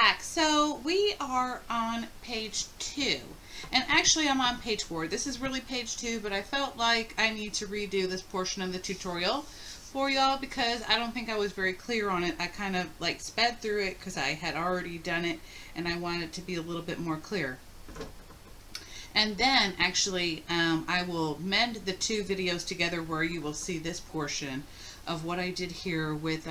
back. So we are on page 2. And actually I'm on page 4. This is really page 2, but I felt like I need to redo this portion of the tutorial for y'all because I don't think I was very clear on it. I kind of like sped through it because I had already done it and I wanted it to be a little bit more clear. And then actually I will mend the 2 videos together where you will see this portion of what I did here with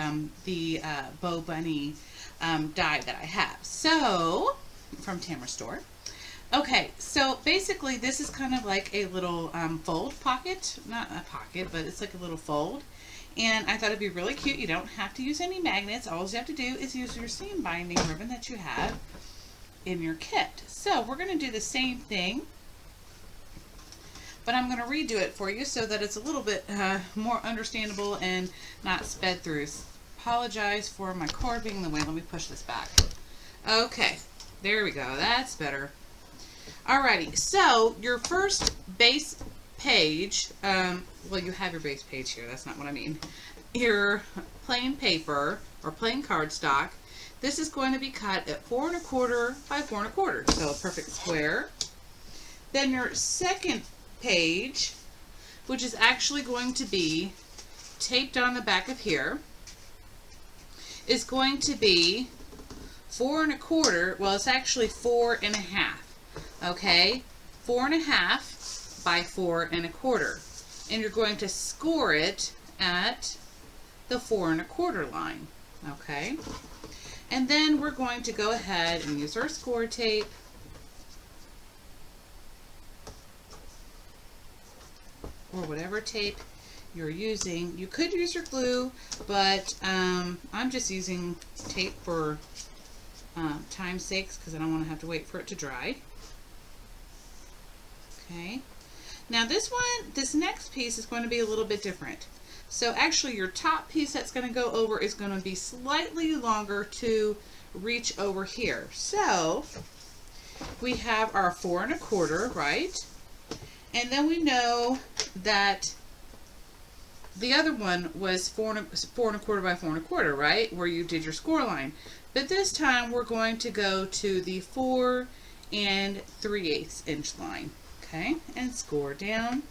the Bow Bunny die that I have. So, from Tamara Store. Okay, so basically this is kind of like a little fold pocket. Not a pocket, but it's like a little fold. And I thought it'd be really cute. You don't have to use any magnets. All you have to do is use your seam binding ribbon that you have in your kit. So we're going to do the same thing, but I'm going to redo it for you so that it's a little bit more understandable and not sped through. Apologize for my cord being in the way. Let me push this back. Okay, there we go. That's better. Alrighty, so your first base page, well, you have your base page here. That's not what I mean. Your plain paper or plain cardstock. This is going to be cut at 4 1/4 by 4 1/4, so a perfect square. Then your second page, which is actually going to be taped on the back of here, is going to be 4 1/4. Well, it's actually 4 1/2. Okay, 4 1/2 by 4 1/4, and you're going to score it at the 4 1/4 line. Okay, and then we're going to go ahead and use our score tape. Or whatever tape you're using. You could use your glue, but I'm just using tape for time's sakes because I don't want to have to wait for it to dry. Okay. Now this next piece is going to be a little bit different. So actually your top piece that's going to go over is going to be slightly longer to reach over here. So we have our 4 1/4, right? And then we know that the other one was 4 1/4 by 4 1/4, right? Where you did your score line. But this time we're going to go to the 4 3/8 inch line. Okay, and score down.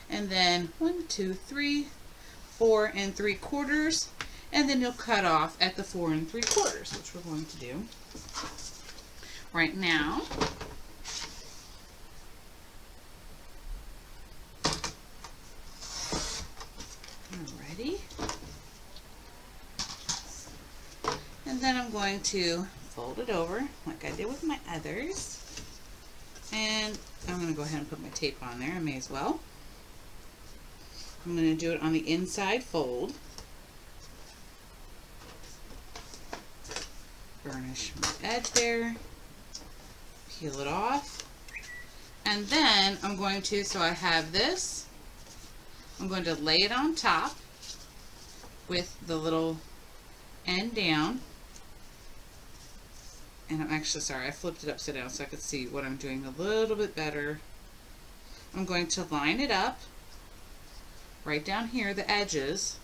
And then 1, 2, 3, 4 3/4. And then you'll cut off at the 4 3/4, which we're going to do right now. Alrighty. And then I'm going to fold it over like I did with my others. And I'm going to go ahead and put my tape on there. I may as well. I'm going to do it on the inside fold. Burnish my edge there. Peel it off. And then I'm going to, so I have this, I'm going to lay it on top with the little end down. And I'm actually, sorry, I flipped it upside down so I could see what I'm doing a little bit better. I'm going to line it up right down here, the edges,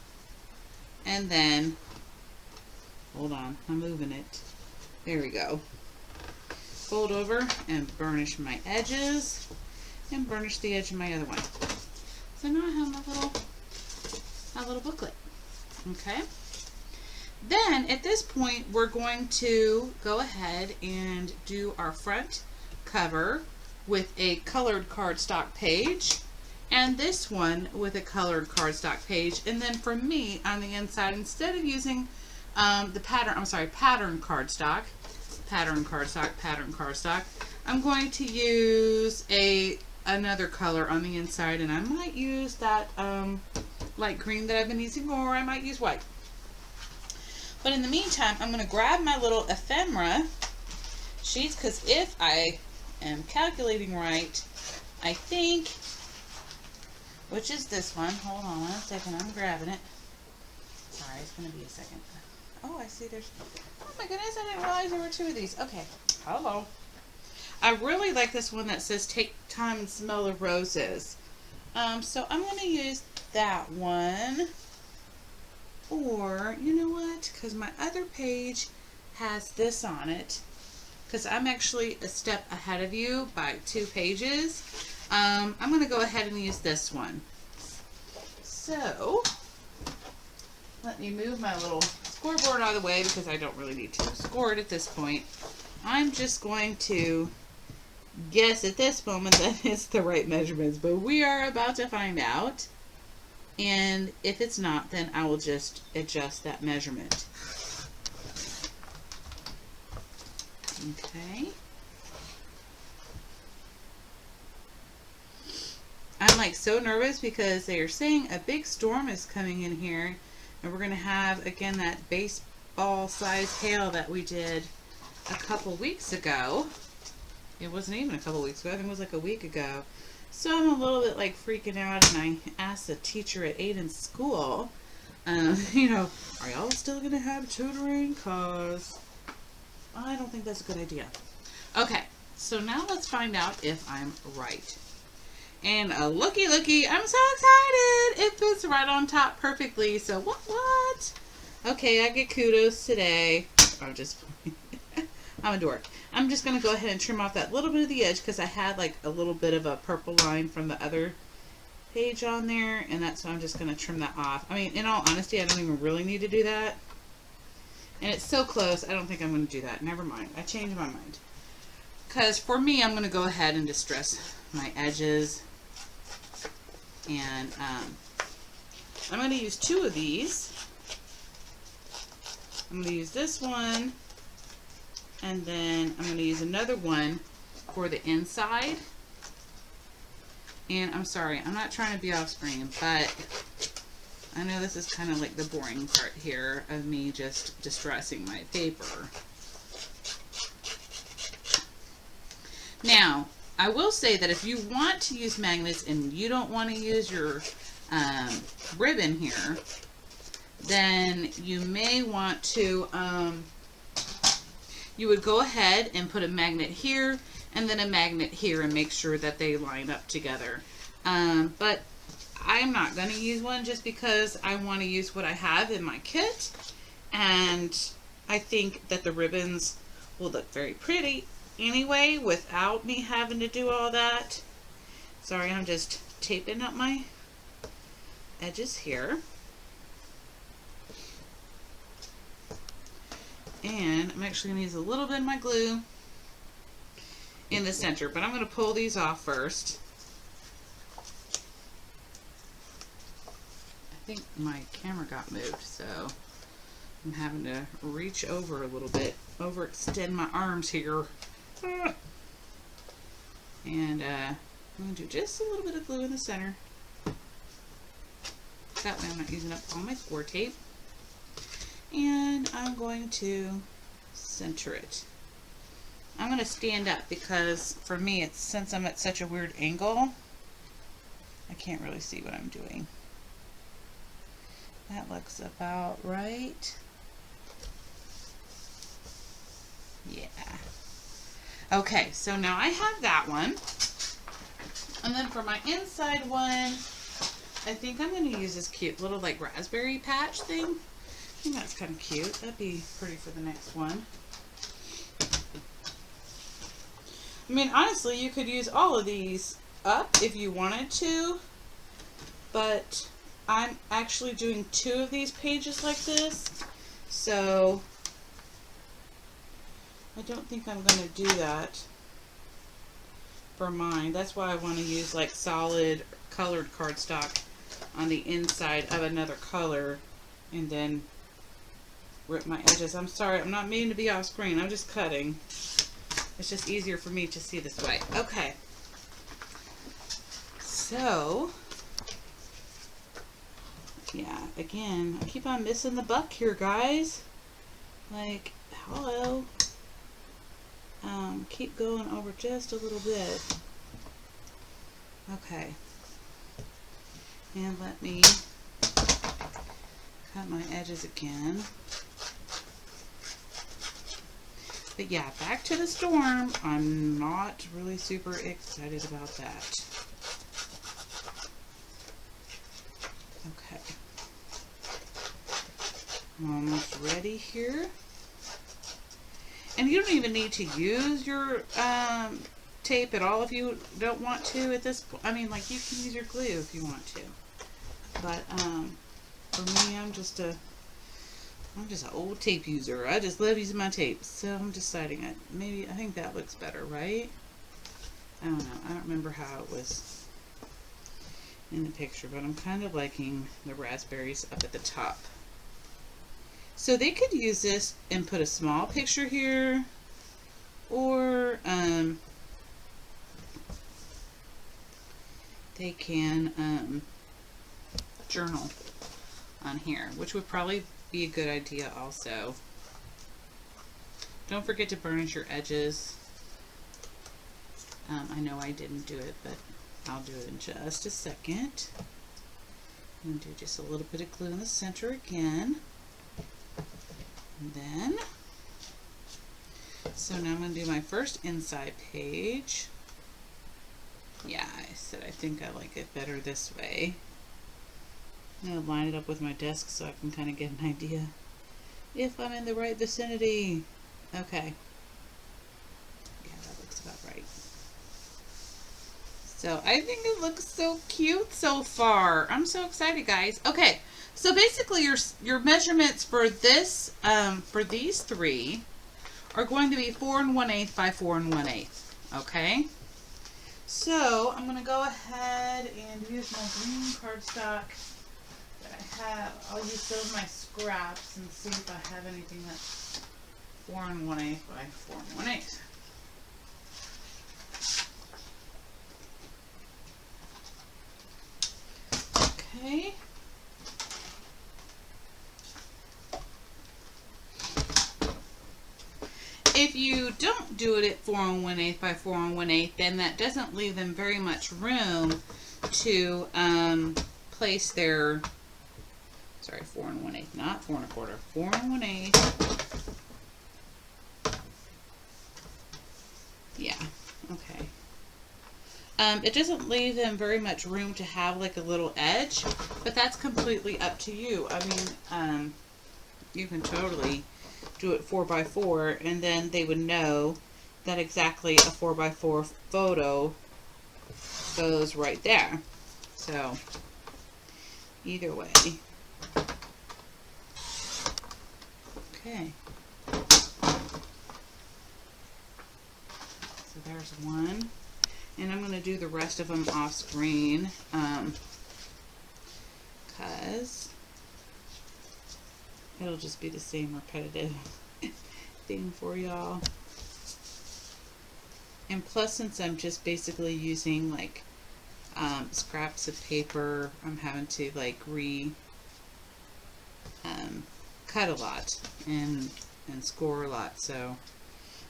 and then, hold on, I'm moving it. There we go. Fold over and burnish my edges and burnish the edge of my other one. So now I have my little booklet. Okay. Then at this point we're going to go ahead and do our front cover with a colored cardstock page, and this one with a colored cardstock page. And then for me on the inside, instead of using pattern cardstock, I'm going to use another color on the inside, and I might use that light green that I've been using, or I might use white. But in the meantime, I'm going to grab my little ephemera sheets, because if I am calculating right, I think, which is this one. Hold on 1 second, I'm grabbing it. Sorry, it's going to be a second. Oh, I see there's, oh my goodness, I didn't realize there were 2 of these. Okay, hello. I really like this one that says take time and smell the roses. So I'm going to use that one. Or, you know what, because my other page has this on it, because I'm actually a step ahead of you by 2 pages. I'm going to go ahead and use this one. So, let me move my little scoreboard out of the way because I don't really need to score it at this point. I'm just going to guess at this moment that it's the right measurements, but we are about to find out. And if it's not, then I will just adjust that measurement. Okay. I'm like so nervous because they are saying a big storm is coming in here, and we're going to have again that baseball size hail that we did a couple weeks ago. It wasn't even a couple weeks ago, I think it was like a week ago. So I'm a little bit like freaking out, and I asked the teacher at Aiden's school, you know, are y'all still going to have tutoring? Because I don't think that's a good idea. Okay, so now let's find out if I'm right. And looky, I'm so excited! It fits right on top perfectly. So what? Okay, I get kudos today. I'm a dork. I'm just going to go ahead and trim off that little bit of the edge because I had like a little bit of a purple line from the other page on there. And that's why I'm just going to trim that off. I mean, in all honesty, I don't even really need to do that. And it's so close, I don't think I'm going to do that. Never mind. I changed my mind. Because for me, I'm going to go ahead and distress my edges. And I'm going to use 2 of these. I'm going to use this one. And then I'm going to use another one for the inside. And I'm sorry, I'm not trying to be off screen, but I know this is kind of like the boring part here of me just distressing my paper. Now, I will say that if you want to use magnets and you don't want to use your ribbon here, then you may want to, you would go ahead and put a magnet here and then a magnet here and make sure that they line up together. But I'm not going to use one just because I want to use what I have in my kit, and I think that the ribbons will look very pretty anyway without me having to do all that. Sorry, I'm just taping up my edges here. And I'm actually going to use a little bit of my glue in the center, but I'm going to pull these off first. I think my camera got moved, so I'm having to reach over a little bit, overextend my arms here. And I'm going to do just a little bit of glue in the center. That way I'm not using up all my score tape. And I'm going to center it. I'm going to stand up because for me, it's since I'm at such a weird angle, I can't really see what I'm doing. That looks about right. Yeah. Okay, so now I have that one. And then for my inside one, I think I'm going to use this cute little like raspberry patch thing. I think that's kind of cute. That'd be pretty for the next one. I mean, honestly, you could use all of these up if you wanted to, but I'm actually doing 2 of these pages like this, so I don't think I'm going to do that for mine. That's why I want to use like solid colored cardstock on the inside of another color and then rip my edges. I'm sorry, I'm not meaning to be off screen. I'm just cutting. It's just easier for me to see this way. Okay. So, yeah, again, I keep on missing the buck here, guys. Like, hello. Keep going over just a little bit. Okay. And let me cut my edges again. But yeah, back to the storm. I'm not really super excited about that. Okay. I'm almost ready here. And you don't even need to use your tape at all if you don't want to at this point. I mean, like, you can use your glue if you want to. But for me, I'm just an old tape user. I just love using my tapes. So I'm deciding I think that looks better, right? I don't know. I don't remember how it was in the picture, but I'm kind of liking the raspberries up at the top. So they could use this and put a small picture here, or they can journal on here, which would probably be a good idea also. Don't forget to burnish your edges. I know I didn't do it, but I'll do it in just a second. I'm going to do just a little bit of glue in the center again. And then, so now I'm going to do my first inside page. Yeah, I said I think I like it better this way. I'm going to line it up with my desk so I can kind of get an idea if I'm in the right vicinity. Okay. Yeah, that looks about right. So I think it looks so cute so far. I'm so excited, guys. Okay, so basically your measurements for this, for these three are going to be 4 1/8 by 4 1/8. Okay. So I'm going to go ahead and use my green cardstock that I have. I'll use some of my scraps and see if I have anything that's 4 1/8 by 4 1/8. Okay. If you don't do it at 4 1/8 by 4 1/8, then that doesn't leave them very much room to place their, sorry, 4 1/8, not 4 1/4, 4 1/8. Yeah, okay. It doesn't leave them very much room to have like a little edge, but that's completely up to you. I mean, you can totally do it 4 by 4, and then they would know that exactly a 4 by 4 photo goes right there. So either way. Okay. So there's one. And I'm going to do the rest of them off screen because it'll just be the same repetitive thing for y'all. And plus, since I'm just basically using like scraps of paper, I'm having to like cut a lot and score a lot. So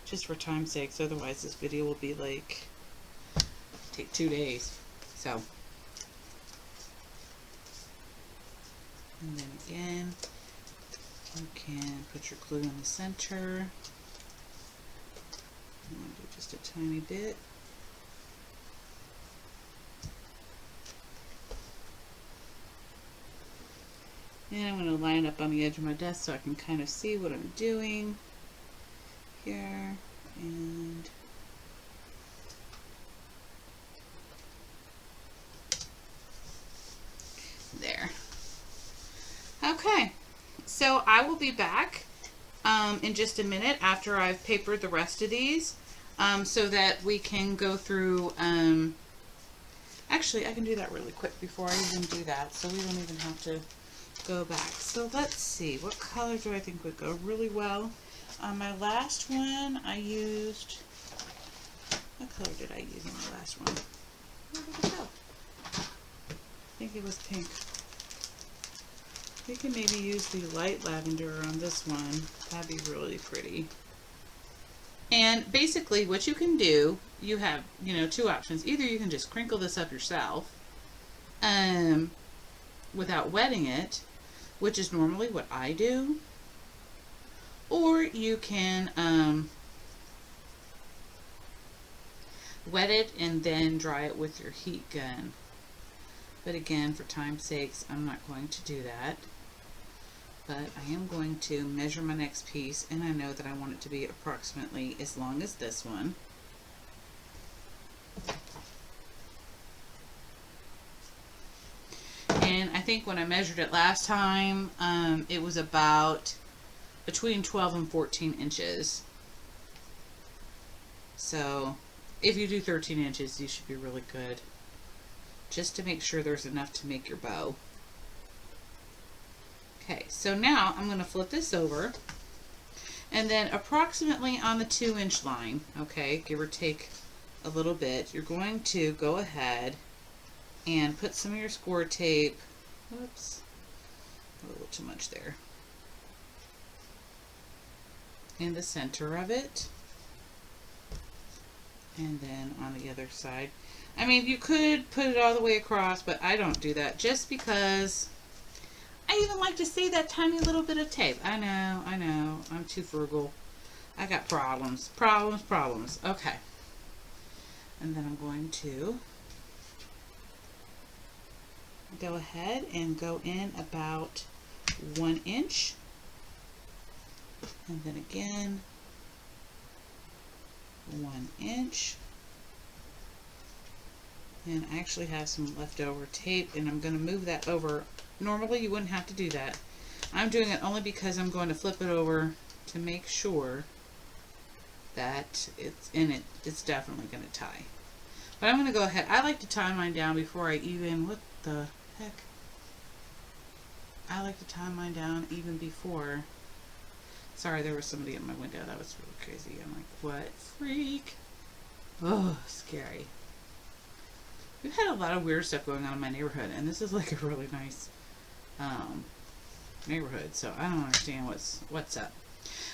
just for time's sakes, otherwise this video will be like take 2 days. So, and then again, you can put your glue in the center. I'm going to do just a tiny bit. And I'm going to line up on the edge of my desk so I can kind of see what I'm doing here. And there. Okay, so I will be back in just a minute after I've papered the rest of these so that we can go through, actually I can do that really quick before I even do that, so we don't even have to go back. So let's see, what color do I think would go really well? On my last one I used, what color did I use in the last one? Where did it go? I think it was pink. We can maybe use the light lavender on this one. That'd be really pretty. And basically what you can do, you have, you know, two options. Either you can just crinkle this up yourself without wetting it, which is normally what I do. Or you can wet it and then dry it with your heat gun. But again, for time's sakes, I'm not going to do that. but I am going to measure my next piece, and I know that I want it to be approximately as long as this one. And I think when I measured it last time, it was about between 12 and 14 inches. So if you do 13 inches, you should be really good, just to make sure there's enough to make your bow. Okay, so now I'm going to flip this over, and then approximately on the 2-inch line, okay, give or take a little bit, you're going to go ahead and put some of your score tape, whoops, a little too much there, in the center of it, and then on the other side. I mean, you could put it all the way across, but I don't do that just because I even like to see that tiny little bit of tape. I know, I'm too frugal. I got problems. Okay. And then I'm going to go ahead and go in about 1 inch. And then again, 1 inch. And I actually have some leftover tape, and I'm going to move that over. Normally you wouldn't have to do that. I'm doing it only because I'm going to flip it over to make sure that it's in it. It's definitely going to tie. But I'm going to go ahead. I like to tie mine down before I even, what the heck? I like to tie mine down even before. Sorry, there was somebody at my window. That was really crazy. I'm like, what freak? Oh, scary. We've had a lot of weird stuff going on in my neighborhood, and this is like a really nice neighborhood, so I don't understand what's up.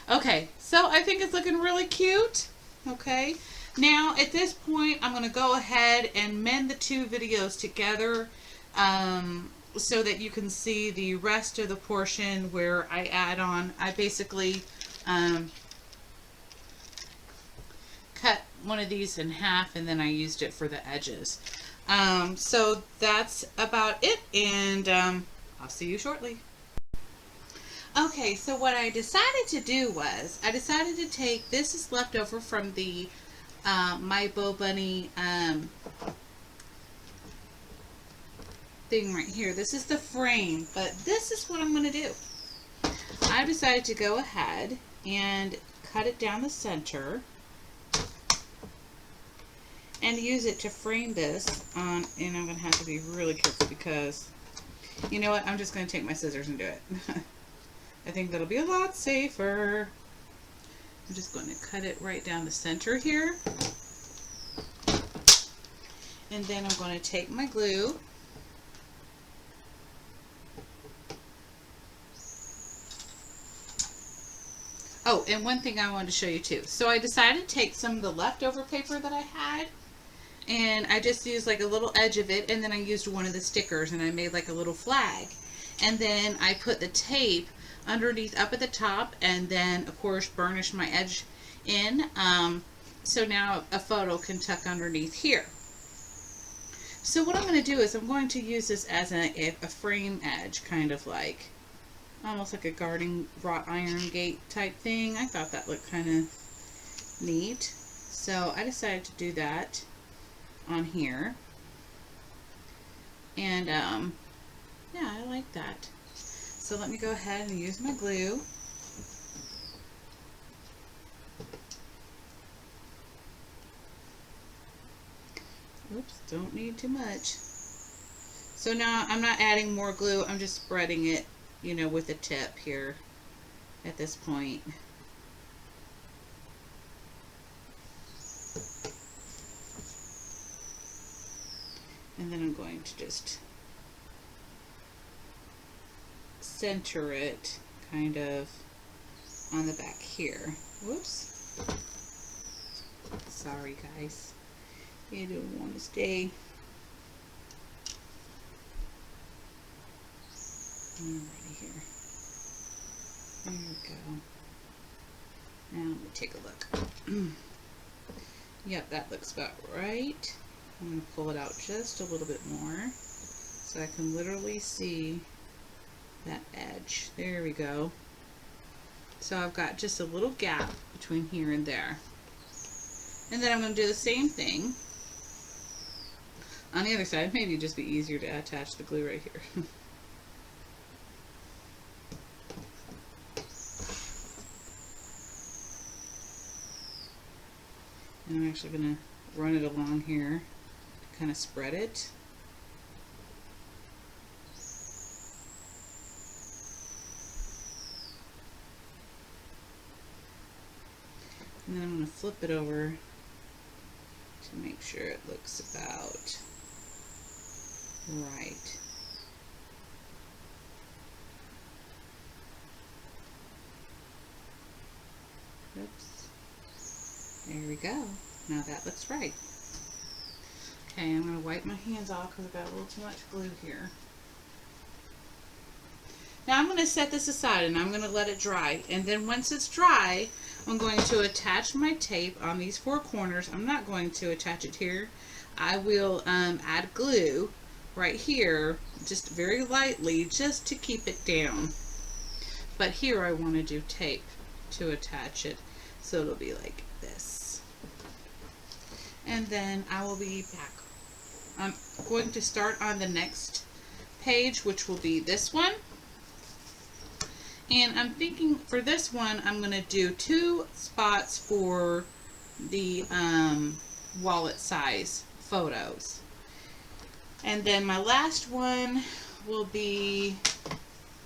Okay, so I think it's looking really cute. Okay, now at this point I'm going to go ahead and mend the two videos together so that you can see the rest of the portion where I add on. I basically cut one of these in half, and then I used it for the edges. So that's about it, and I'll see you shortly. Okay, so what I decided to do was, I decided to take, this is left over from the My Bow Bunny thing right here. This is the frame, but this is what I'm going to do. I decided to go ahead and cut it down the center and use it to frame this on, and I'm going to have to be really careful because, you know what, I'm just going to take my scissors and do it. I think that'll be a lot safer. I'm just going to cut it right down the center here. And then I'm going to take my glue. Oh, and one thing I wanted to show you too. So I decided to take some of the leftover paper that I had, and I just used like a little edge of it, and then I used one of the stickers, and I made like a little flag. And then I put the tape underneath up at the top, and then of course burnished my edge in, so now a photo can tuck underneath here. So what I'm going to do is I'm going to use this as a frame edge, kind of like almost like a garden wrought iron gate type thing. I thought that looked kind of neat, so I decided to do that on here, and yeah, I like that. So let me go ahead and use my glue. Oops, don't need too much. So now I'm not adding more glue, I'm just spreading it, you know, with the tip here at this point. And then I'm going to just center it kind of on the back here. Whoops. Sorry guys. You don't want to stay. Alrighty here. There we go. Now let me take a look. Yep, that looks about right. I'm going to pull it out just a little bit more so I can literally see that edge. There we go. So I've got just a little gap between here and there. And then I'm going to do the same thing on the other side. Maybe it'd just be easier to attach the glue right here. And I'm actually going to run it along here to kind of spread it. And then I'm going to flip it over to make sure it looks about right. Oops. There we go. Now that looks right. Okay, I'm going to wipe my hands off because I've got a little too much glue here. Now I'm going to set this aside and I'm going to let it dry. And then once it's dry, I'm going to attach my tape on these four corners. I'm not going to attach it here. I will add glue right here, just very lightly, just to keep it down. But here I want to do tape to attach it, so it'll be like this. And then I will be back. I'm going to start on the next page, which will be this one. And I'm thinking for this one, I'm going to do 2 spots for the wallet size photos. And then my last one will be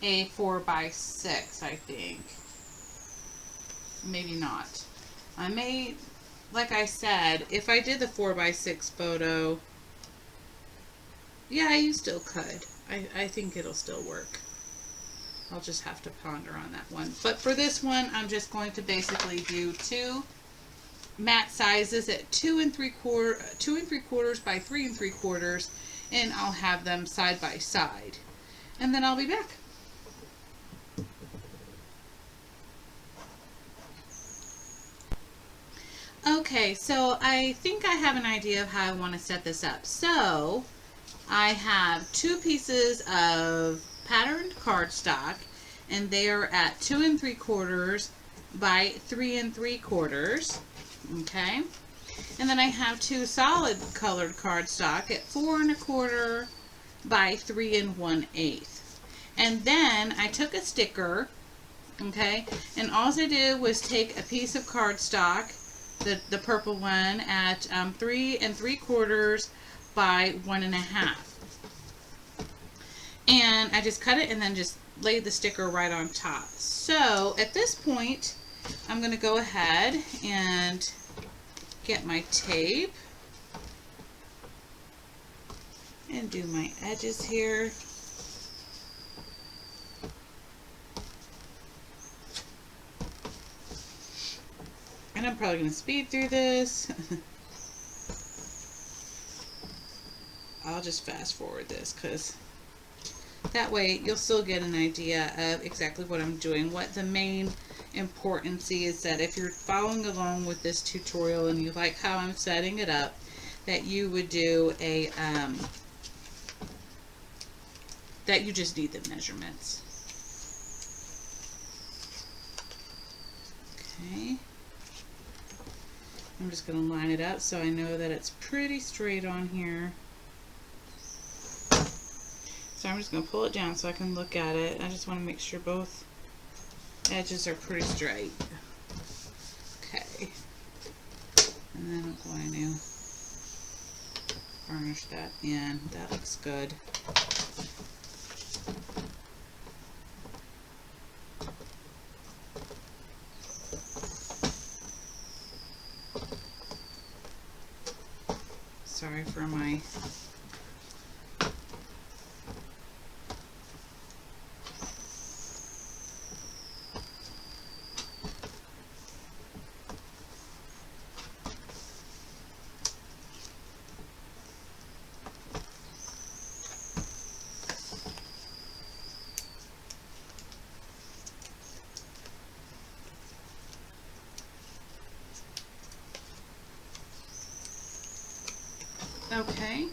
a 4x6, I think. Maybe not. I may, like I said, if I did the 4x6 photo, yeah, you still could. I think it'll still work. I'll just have to ponder on that one. But for this one, I'm just going to basically do 2 mat sizes at 2 3/4 by 3 3/4, and I'll have them side by side. And then I'll be back. Okay, so I think I have an idea of how I want to set this up. So I have 2 pieces of patterned cardstock, and they are at 2 3/4 by 3 3/4. Okay, and then I have 2 solid colored cardstock at 4 1/4 by 3 1/8. And then I took a sticker, okay, and all I did was take a piece of cardstock, the purple one, at 3 3/4 by 1 1/2. And I just cut it and then just laid the sticker right on top. So at this point, I'm going to go ahead and get my tape and do my edges here. And I'm probably going to speed through this. I'll just fast forward this because that way you'll still get an idea of exactly what I'm doing. What the main importance is that if you're following along with this tutorial and you like how I'm setting it up, that you would do a, that you just need the measurements. Okay. I'm just going to line it up so I know that it's pretty straight on here. So I'm just going to pull it down so I can look at it. I just want to make sure both edges are pretty straight. Okay. And then I'm going to burnish that in. That looks good. Sorry for my Okay,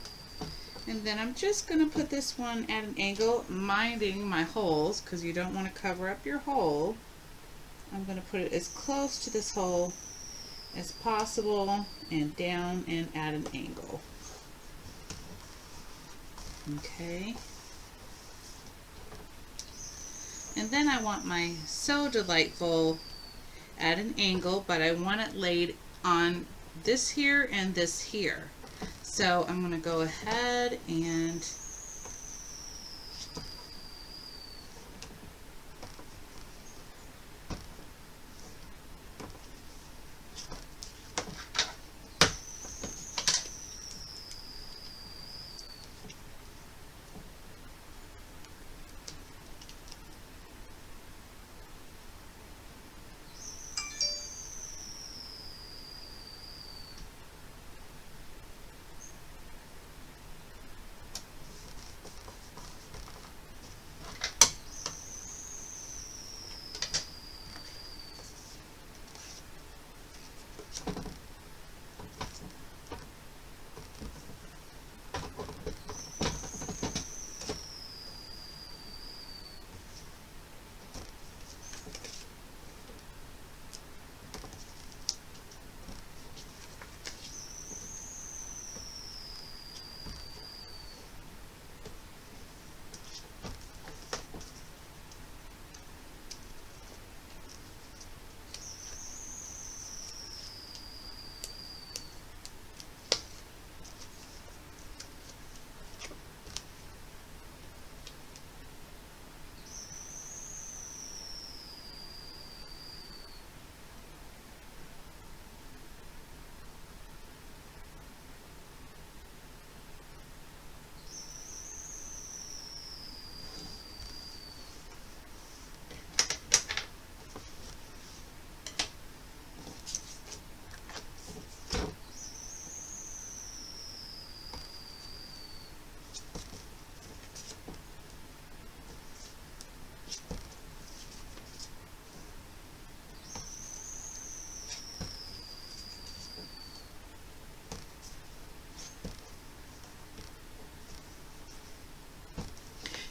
and And then I'm just going to put this one at an angle, minding my holes, because you don't want to cover up your hole. I'm going to put it as close to this hole as possible and down and at an angle. Okay. And then I want my So Delightful at an angle, but I want it laid on this here and this here. So I'm going to go ahead and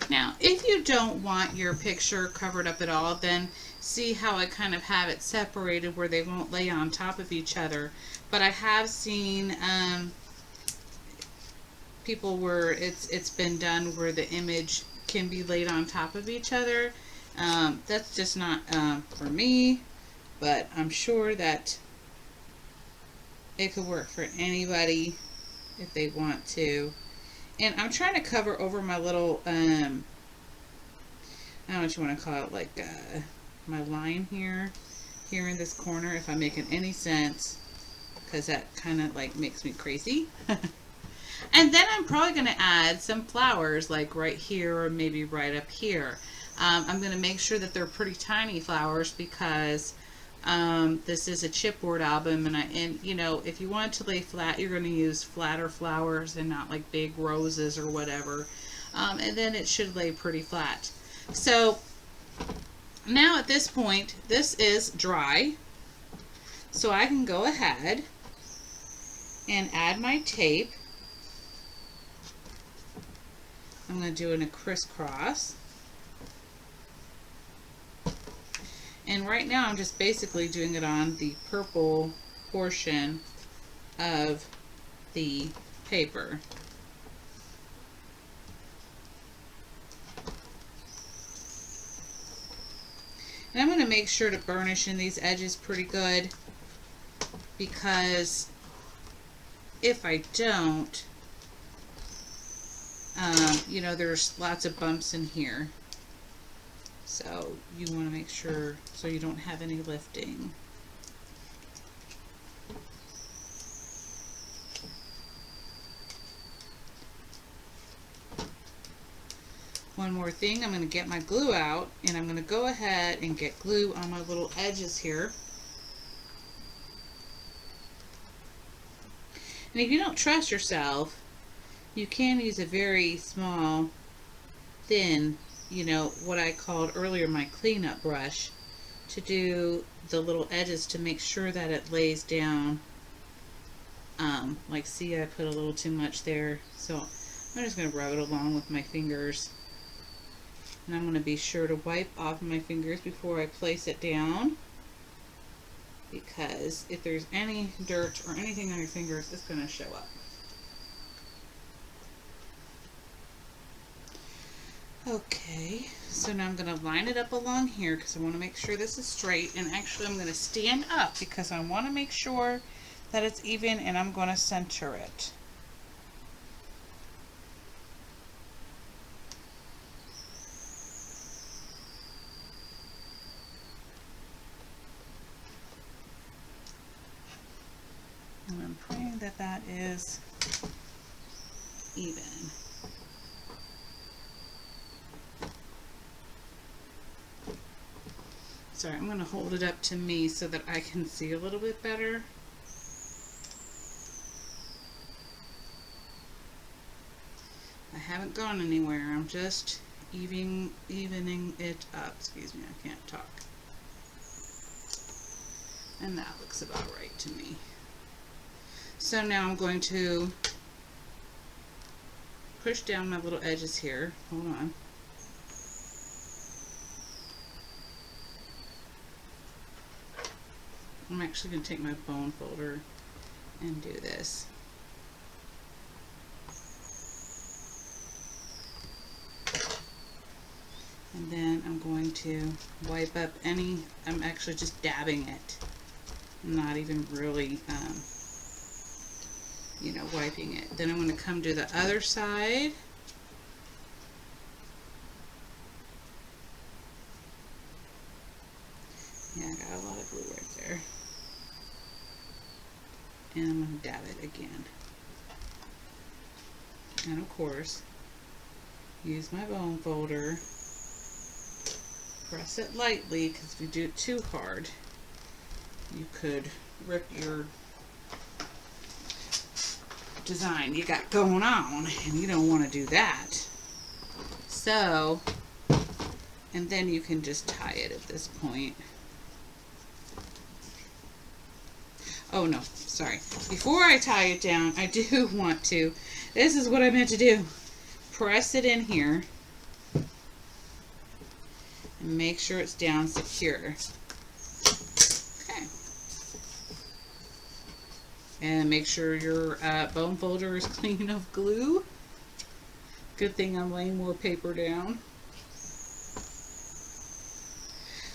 now, if you don't want your picture covered up at all, then see how I kind of have it separated where they won't lay on top of each other. But I have seen people where it's been done where the image can be laid on top of each other. That's just not for me, but I'm sure that it could work for anybody if they want to. And I'm trying to cover over my little, I don't know what you want to call it, like my line here in this corner, if I'm making any sense, because that kind of like makes me crazy. And then I'm probably going to add some flowers like right here or maybe right up here. I'm going to make sure that they're pretty tiny flowers because this is a chipboard album, and you know, if you want to lay flat, you're going to use flatter flowers and not like big roses or whatever, and then it should lay pretty flat. So now at this point, this is dry, so I can go ahead and add my tape. I'm going to do it in a crisscross. And right now I'm just basically doing it on the purple portion of the paper. And I'm going to make sure to burnish in these edges pretty good, because if I don't, you know, there's lots of bumps in here. So you want to make sure so you don't have any lifting. One more thing, I'm going to get my glue out, and I'm going to go ahead and get glue on my little edges here. And if you don't trust yourself, you can use a very small, thin, you know, what I called earlier my cleanup brush, to do the little edges to make sure that it lays down. Like, see, I put a little too much there, so I'm just going to rub it along with my fingers. And I'm going to be sure to wipe off my fingers before I place it down, because if there's any dirt or anything on your fingers, it's going to show up. Okay, so now I'm going to line it up along here because I want to make sure this is straight. And actually I'm going to stand up because I want to make sure that it's even, and I'm going to center it. And I'm praying that that is even. Sorry, I'm going to hold it up to me so that I can see a little bit better. I haven't gone anywhere. I'm just evening it up. Excuse me, I can't talk. And that looks about right to me. So now I'm going to push down my little edges here. Hold on. I'm actually going to take my bone folder and do this. And then I'm going to wipe up any, I'm actually just dabbing it. I'm not even really, you know, wiping it. Then I'm going to come to the other side. Yeah, I got a lot of glue right there. And I'm going to dab it again. And of course, use my bone folder. Press it lightly, because if you do it too hard, you could rip your design you got going on, and you don't want to do that. So, and then you can just tie it at this point. Oh no, sorry. Before I tie it down, I do want to, this is what I meant to do. Press it in here and make sure it's down secure. Okay. And make sure your bone folder is clean of glue. Good thing I'm laying more paper down.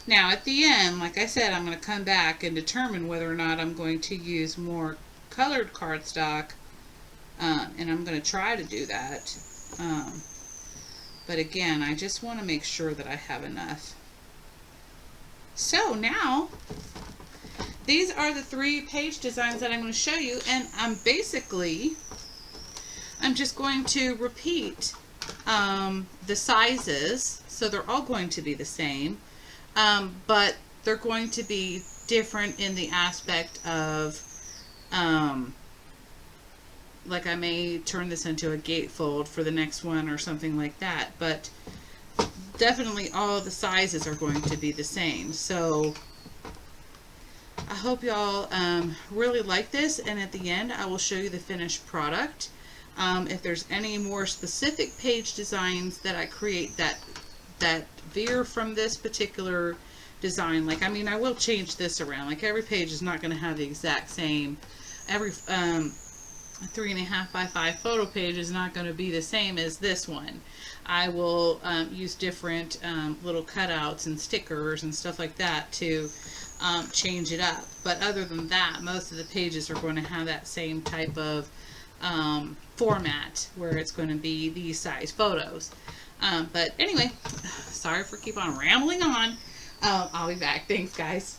Now at the end, like I said, I'm going to come back and determine whether or not I'm going to use more colored cardstock, and I'm going to try to do that. But again, I just want to make sure that I have enough. So now, these are the 3-page designs that I'm going to show you, and I'm just going to repeat the sizes, so they're all going to be the same. But they're going to be different in the aspect of, like I may turn this into a gatefold for the next one or something like that, but definitely all the sizes are going to be the same. So I hope y'all really like this, and at the end I will show you the finished product. If there's any more specific page designs that I create that veer from this particular design, like, I mean, I will change this around. Like, every page is not going to have the exact same. Every 3.5 by 5 photo page is not going to be the same as this one. I will use different little cutouts and stickers and stuff like that to change it up. But other than that, most of the pages are going to have that same type of format, where it's going to be these size photos. But anyway, sorry for keep on rambling on. I'll be back. Thanks, guys.